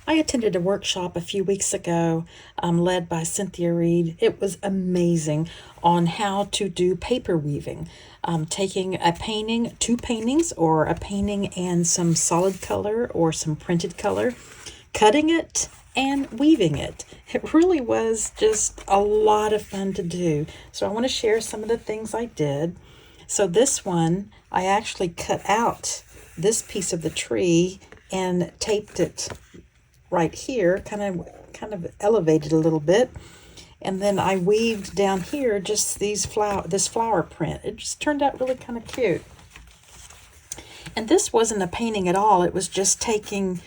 I attended a workshop a few weeks ago, led by Cynthia Reed. It was amazing on how to do paper weaving. Taking a painting, two paintings, or a painting and some solid color or some printed color, cutting it and weaving it. It really was just a lot of fun to do. So I want to share some of the things I did. So this one, I actually cut out this piece of the tree and taped it right here, kind of elevated a little bit. And then I weaved down here just this flower print. It just turned out really kind of cute. And this wasn't a painting at all. It was just taking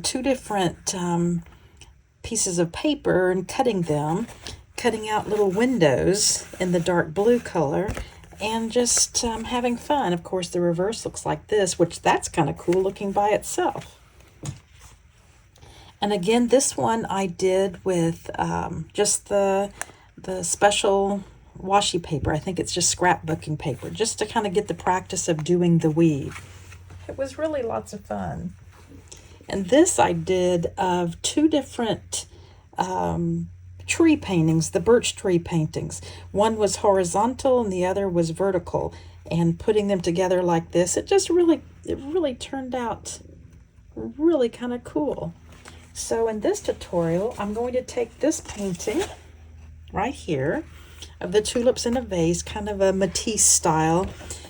two different pieces of paper and cutting them, cutting out little windows in the dark blue color, and just having fun. Of course, the reverse looks like this, which that's kind of cool looking by itself. And again, this one I did with just the special washi paper. I think it's just scrapbooking paper, just to kind of get the practice of doing the weave. It was really lots of fun. And this I did of two different tree paintings, the birch tree paintings. One was horizontal and the other was vertical. And putting them together like this, it really turned out really kind of cool. So in this tutorial, I'm going to take this painting right here of the tulips in a vase, kind of a Matisse style.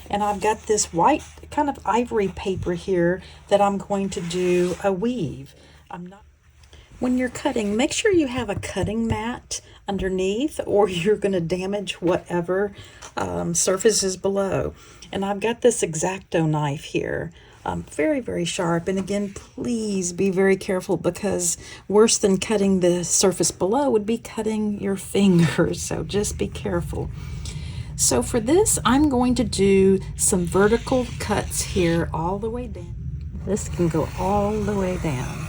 And I've got this white kind of ivory paper here that I'm going to do a weave. When you're cutting, make sure you have a cutting mat underneath or you're going to damage whatever surface is below. And I've got this X-Acto knife here. Very, very sharp. And again, please be very careful, because worse than cutting the surface below would be cutting your fingers. So just be careful. So for this, I'm going to do some vertical cuts here all the way down. This can go all the way down.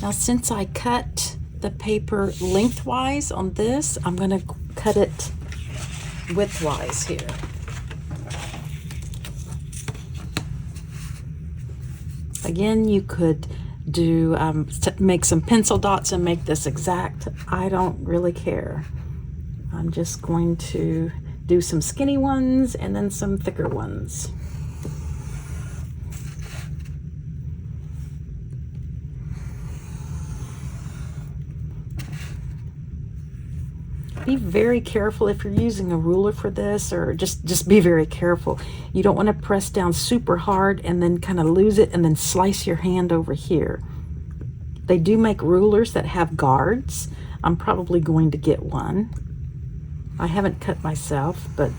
Now, since I cut the paper lengthwise on this, I'm going to cut it widthwise here. Again, you could do make some pencil dots and make this exact. I don't really care. I'm just going to do some skinny ones and then some thicker ones. Be very careful if you're using a ruler for this, or just be very careful. You don't want to press down super hard and then kind of lose it and then slice your hand over here. They do make rulers that have guards. I'm probably going to get one. I haven't cut myself, but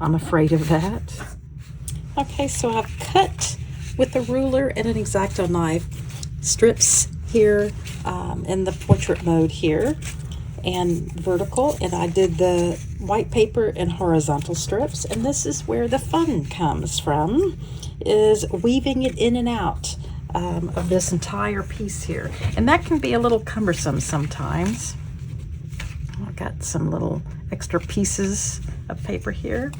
I'm afraid of that. Okay, so I've cut with a ruler and an X-Acto knife strips here in the portrait mode here, and vertical, and I did the white paper and horizontal strips. And this is where the fun comes from, is weaving it in and out of this entire piece here. And that can be a little cumbersome sometimes. I got some little extra pieces of paper here.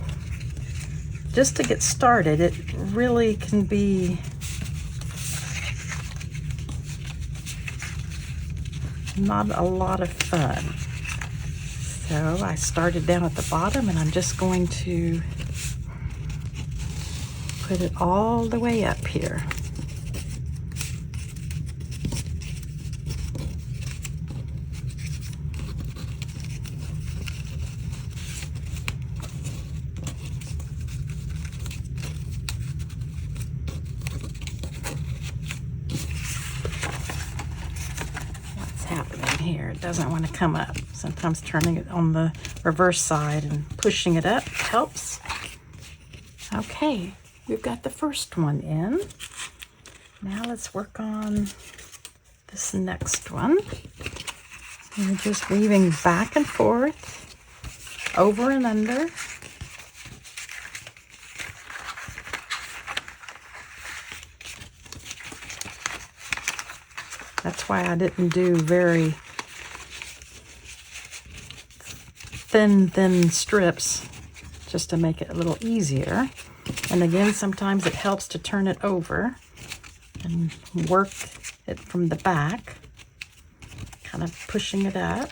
Just to get started, it really can be not a lot of fun. So I started down at the bottom, and I'm just going to put it all the way up here. Here, it doesn't want to come up. Sometimes turning it on the reverse side and pushing it up helps. Okay, we've got the first one in. Now let's work on this next one. We're just weaving back and forth, over and under. That's why I didn't do very thin strips, just to make it a little easier. And again, sometimes it helps to turn it over and work it from the back, kind of pushing it up.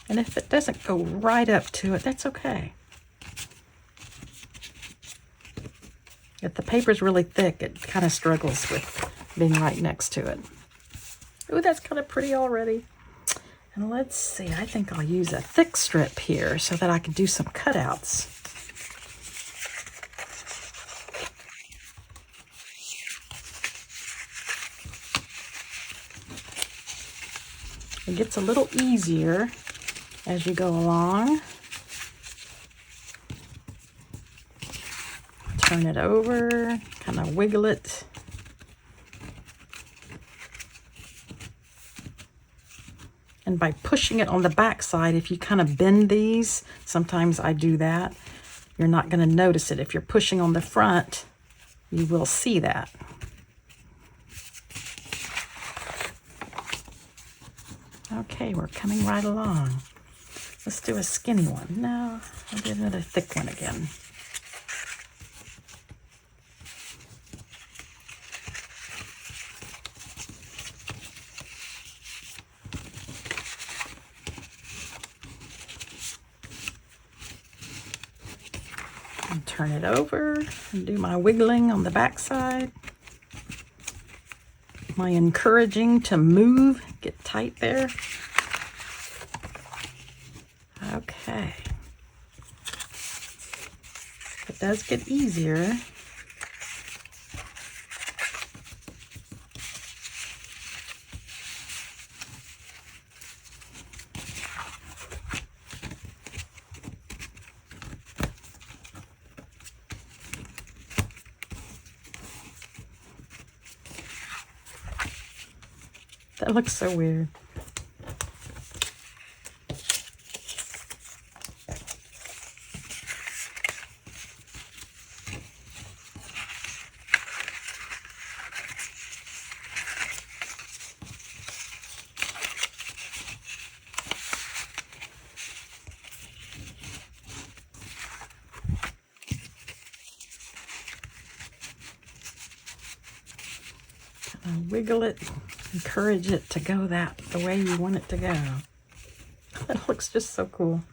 And if it doesn't go right up to it, that's okay. If the paper's really thick, it kind of struggles with being right next to it. Ooh, that's kind of pretty already. And let's see, I think I'll use a thick strip here so that I can do some cutouts. It gets a little easier as you go along. Turn it over, kind of wiggle it. And by pushing it on the back side, if you kind of bend these, sometimes I do that, you're not going to notice it. If you're pushing on the front, you will see that. Okay, we're coming right along. Let's do a skinny one. No, I'll do another thick one again. And turn it over and do my wiggling on the back side. My encouraging to move, get tight there. Okay. It does get easier. That looks so weird. Wiggle it, encourage it to go the way you want it to go. That looks just so cool.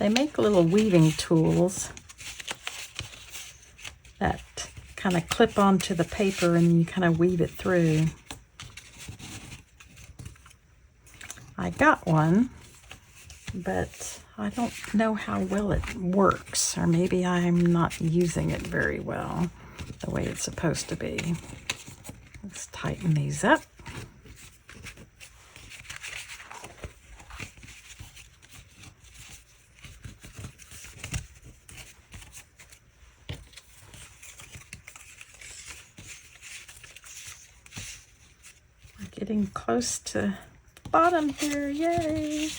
They make little weaving tools that kind of clip onto the paper and you kind of weave it through. I got one, but I don't know how well it works, or maybe I'm not using it very well the way it's supposed to be. Let's tighten these up. Getting close to the bottom here, yay!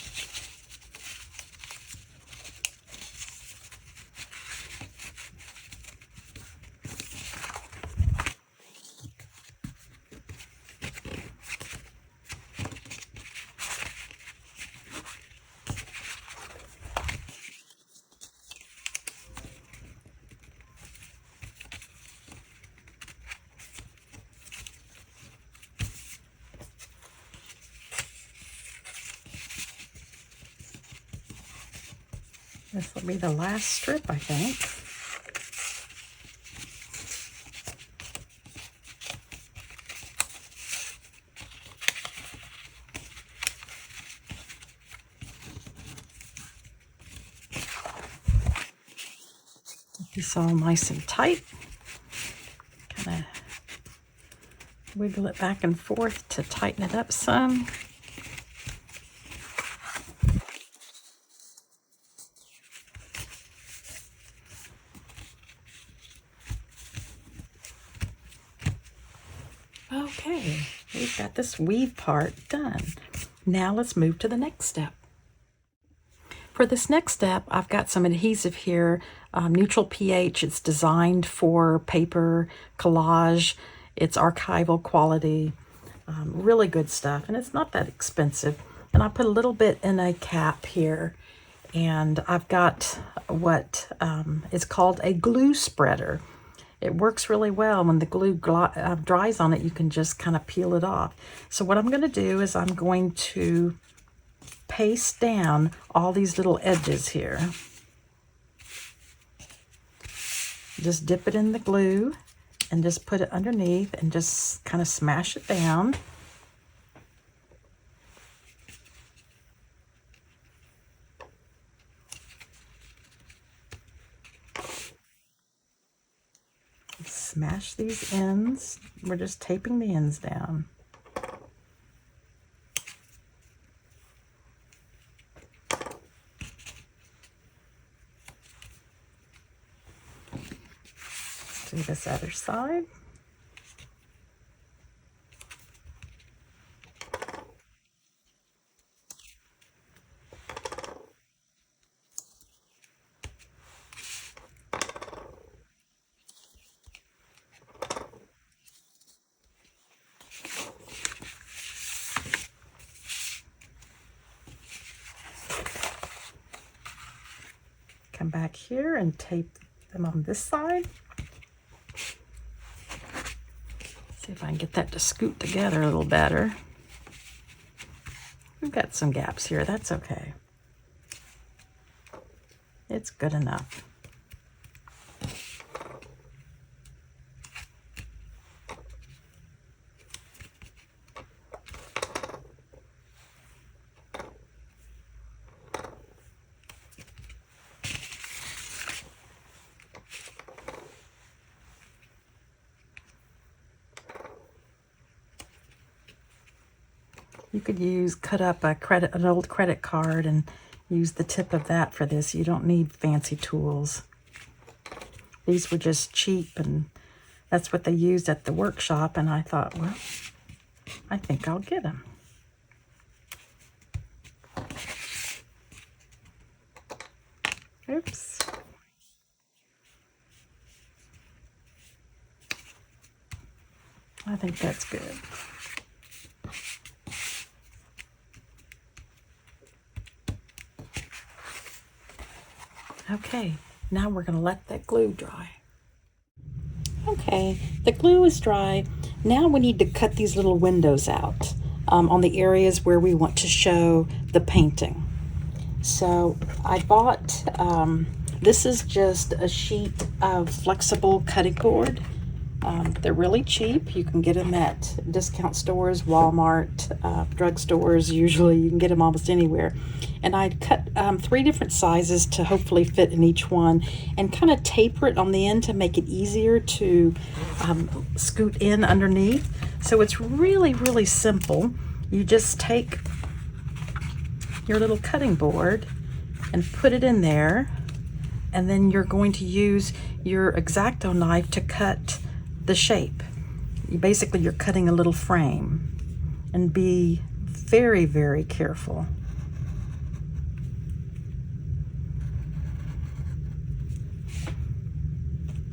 This will be the last strip, I think. Get this all nice and tight. Gonna wiggle it back and forth to tighten it up some. Okay, we've got this weave part done. Now let's move to the next step. For this next step, I've got some adhesive here, neutral pH. It's designed for paper collage. It's archival quality, really good stuff, and it's not that expensive. And I put a little bit in a cap here, and I've got what is called a glue spreader. It works really well. When the glue dries on it, you can just kind of peel it off. So what I'm going to do is I'm going to paste down all these little edges here. Just dip it in the glue and just put it underneath and just kind of smash it down. Smash these ends. We're just taping the ends down. Let's do this other side. Come back here and tape them on this side. See if I can get that to scoot together a little better. We've got some gaps here, that's okay. It's good enough. You could cut up an old credit card and use the tip of that for this. You don't need fancy tools. These were just cheap, and that's what they used at the workshop, and I thought, well, I think I'll get them. Oops. I think that's good. Okay, now we're going to let that glue dry. Okay, the glue is dry. Now we need to cut these little windows out on the areas where we want to show the painting. So I bought, this is just a sheet of flexible cutting board. They're really cheap. You can get them at discount stores, Walmart, drugstores. Usually you can get them almost anywhere. And I cut 3 different sizes to hopefully fit in each one, and kind of taper it on the end to make it easier to scoot in underneath. So it's really, really simple. You just take your little cutting board and put it in there, and then you're going to use your X-Acto knife to cut the shape. You're cutting a little frame, and be very, very careful.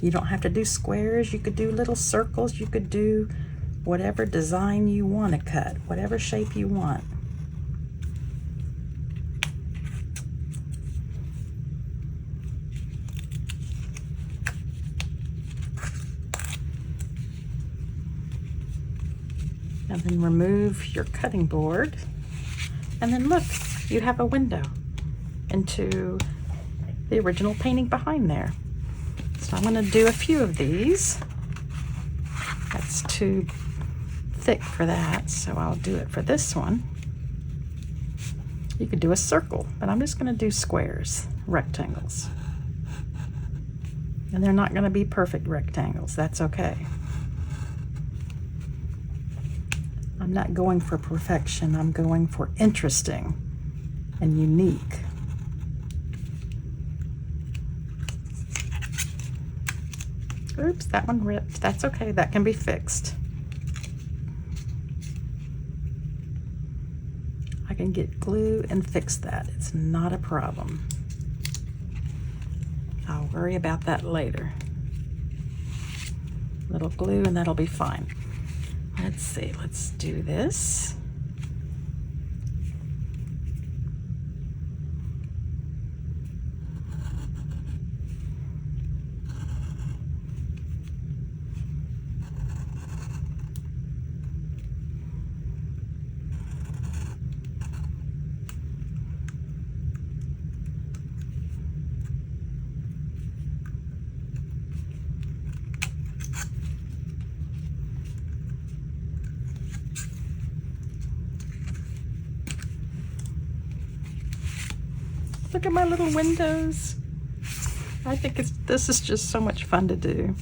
You don't have to do squares. You could do little circles. You could do whatever design you want to cut, whatever shape you want. And then remove your cutting board. And then look, you have a window into the original painting behind there. So I'm going to do a few of these. That's too thick for that, so I'll do it for this one. You could do a circle, but I'm just going to do squares, rectangles. And they're not going to be perfect rectangles. That's okay. I'm not going for perfection, I'm going for interesting and unique. Oops, that one ripped. That's okay, that can be fixed. I can get glue and fix that. It's not a problem. I'll worry about that later. Little glue and that'll be fine. Let's see, let's do this. Look at my little windows. I think this is just so much fun to do.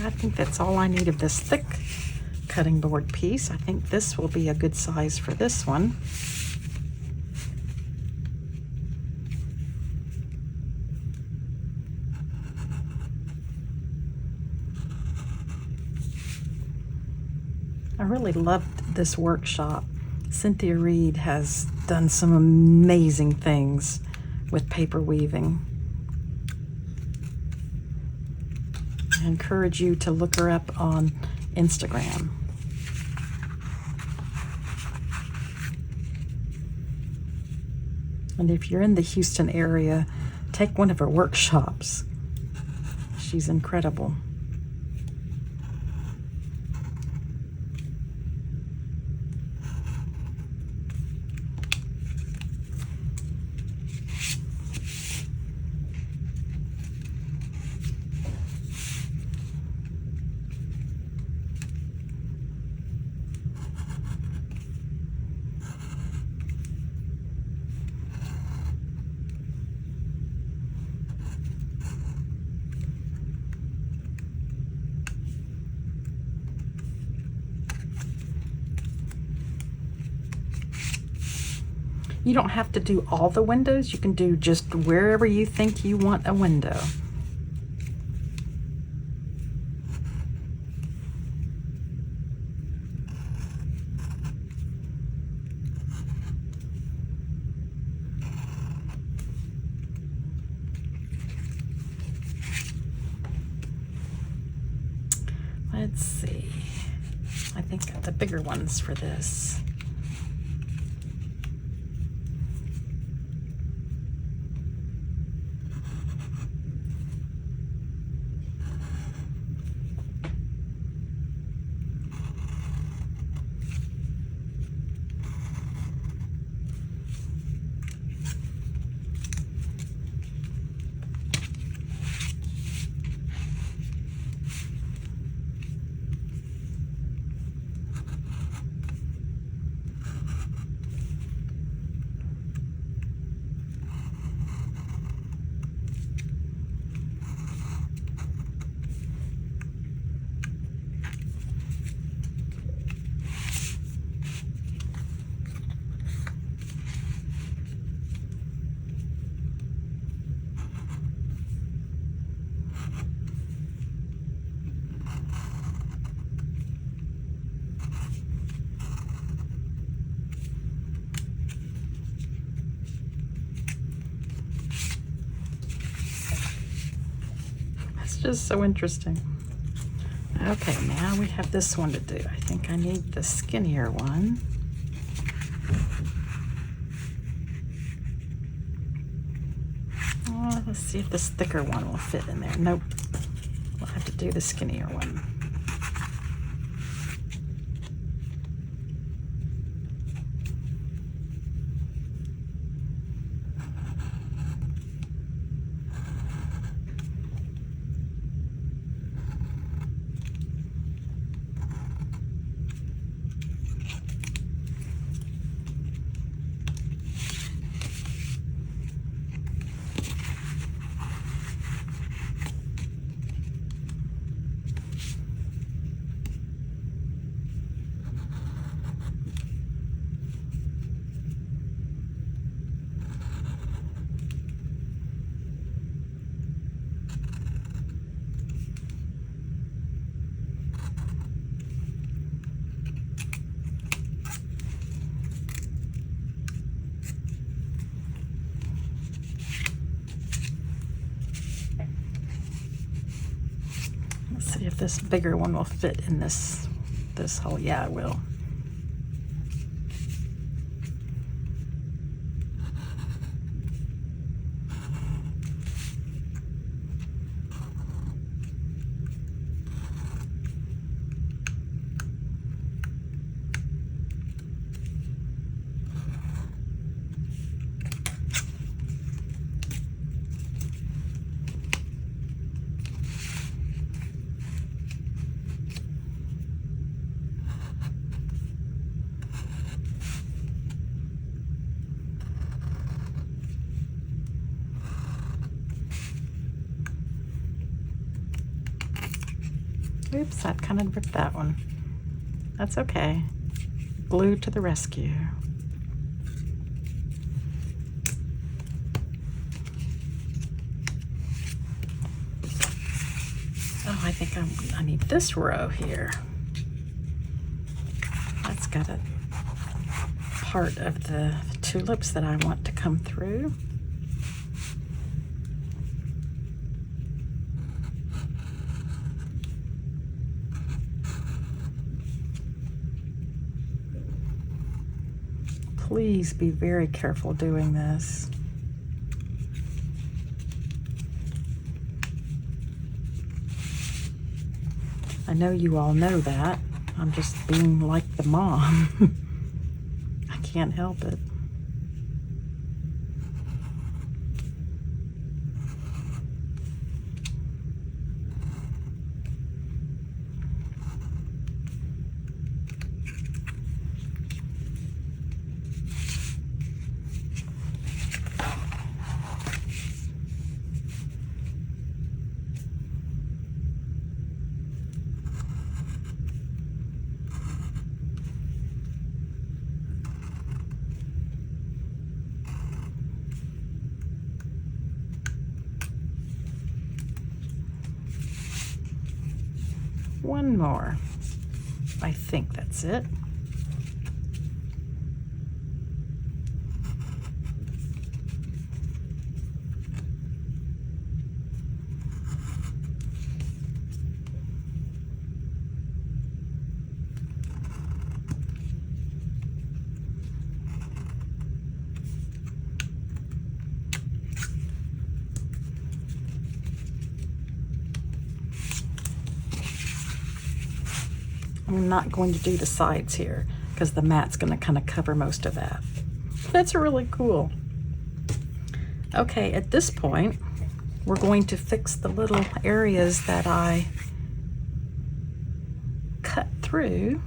I think that's all I need of this thick cutting board piece. I think this will be a good size for this one. I really loved this workshop. Cynthia Reed has done some amazing things with paper weaving. I encourage you to look her up on Instagram. And if you're in the Houston area, take one of her workshops. She's incredible. You don't have to do all the windows. You can do just wherever you think you want a window. Let's see. I think the bigger ones for this. It's just so interesting. Okay, now we have this one to do. I think I need the skinnier one. Let's see if this thicker one will fit in there. Nope. We'll have to do the skinnier one. Let's see if this bigger one will fit in this hole. Yeah, it will. Oops, I kind of ripped that one. That's okay. Glue to the rescue. Oh, I think I need this row here. That's got a part of the tulips that I want to come through. Please be very careful doing this. I know you all know that. I'm just being like the mom. I can't help it. One more. I think that's it. I'm not going to do the sides here because the mat's going to kind of cover most of that. That's really cool. Okay, at this point, we're going to fix the little areas that I cut through.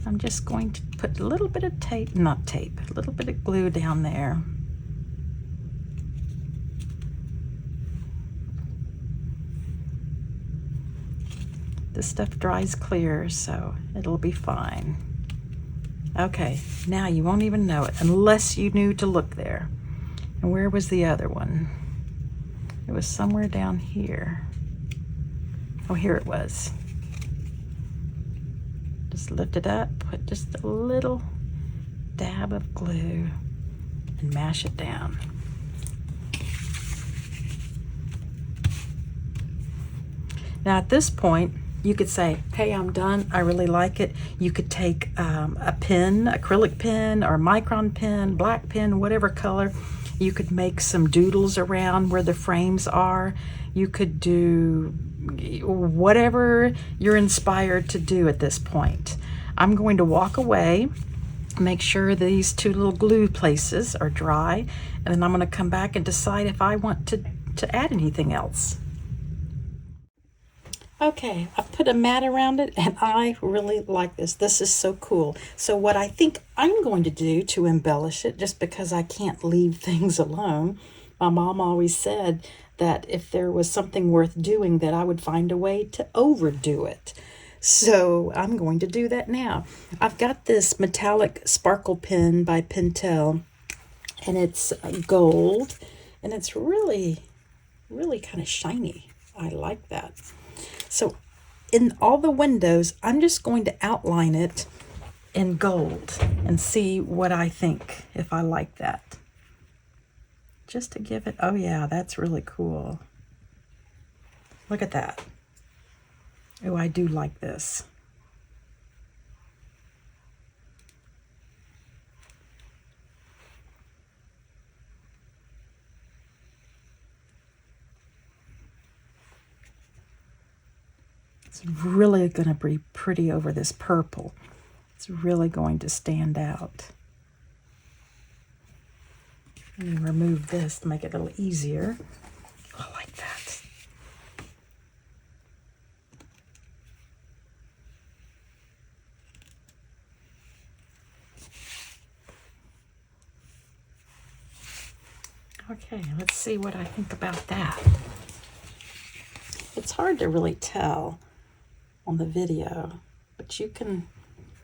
I'm just going to put a little bit of tape, not tape, a little bit of glue down there. This stuff dries clear, so it'll be fine. Okay, now you won't even know it unless you knew to look there. And where was the other one? It was somewhere down here. Oh, here it was. Just lift it up, put just a little dab of glue and mash it down. Now at this point, You could say, hey, I'm done. I really like it. You could take a pen, acrylic pen or micron pen, black pen, whatever color. You could make some doodles around where the frames are. You could do whatever you're inspired to do at this point. I'm going to walk away, make sure these two little glue places are dry, and then I'm going to come back and decide if I want to add anything else. Okay, I've put a mat around it and I really like this. This is so cool. So what I think I'm going to do to embellish it, just because I can't leave things alone, my mom always said that if there was something worth doing, that I would find a way to overdo it. So I'm going to do that now. I've got this metallic sparkle pen by Pentel, and it's gold, and it's really, really kind of shiny. I like that. So in all the windows, I'm just going to outline it in gold and see what I think, if I like that. Just to give it, oh yeah, that's really cool. Look at that. Oh, I do like this. It's really going to be pretty over this purple. It's really going to stand out. Let me remove this to make it a little easier. I like that. Okay, let's see what I think about that. It's hard to really tell on the video, but you can,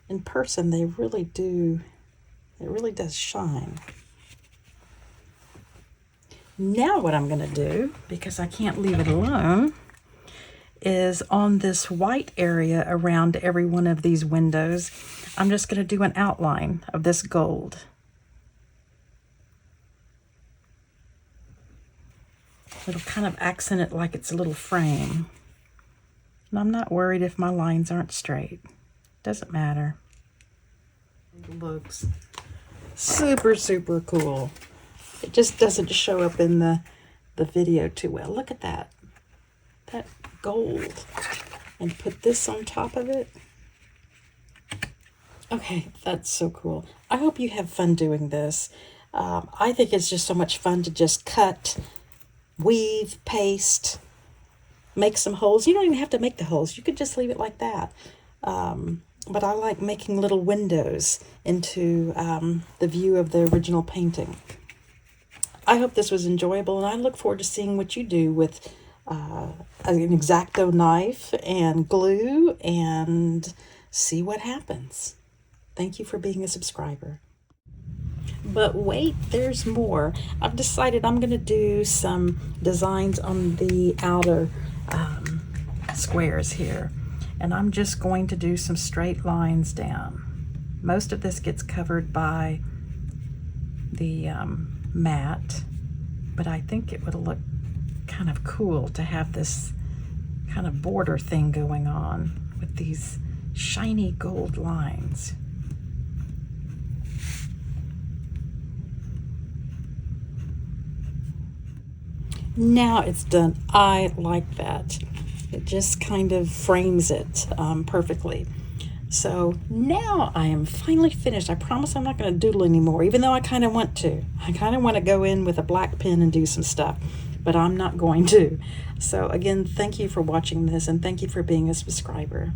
in person, they really do, it really does shine. Now what I'm going to do, because I can't leave it alone, is on this white area around every one of these windows, I'm just going to do an outline of this gold. It'll kind of accent it like it's a little frame. And I'm not worried if my lines aren't straight. Doesn't matter. It looks super, super cool. It just doesn't show up in the video too well. Look at that. That gold. And put this on top of it. Okay, that's so cool. I hope you have fun doing this. I think it's just so much fun to just cut, weave, paste, make some holes. You don't even have to make the holes. You could just leave it like that. But I like making little windows into the view of the original painting. I hope this was enjoyable, and I look forward to seeing what you do with an X-Acto knife and glue, and see what happens. Thank you for being a subscriber. But wait, there's more. I've decided I'm going to do some designs on the outer squares here. And I'm just going to do some straight lines down. Most of this gets covered by the mat, but I think it would look kind of cool to have this kind of border thing going on with these shiny gold lines. Now it's done. I like that. It just kind of frames it perfectly. So now I am finally finished. I promise I'm not going to doodle anymore, even though I kind of want to. I kind of want to go in with a black pen and do some stuff, but I'm not going to. So again, thank you for watching this, and thank you for being a subscriber.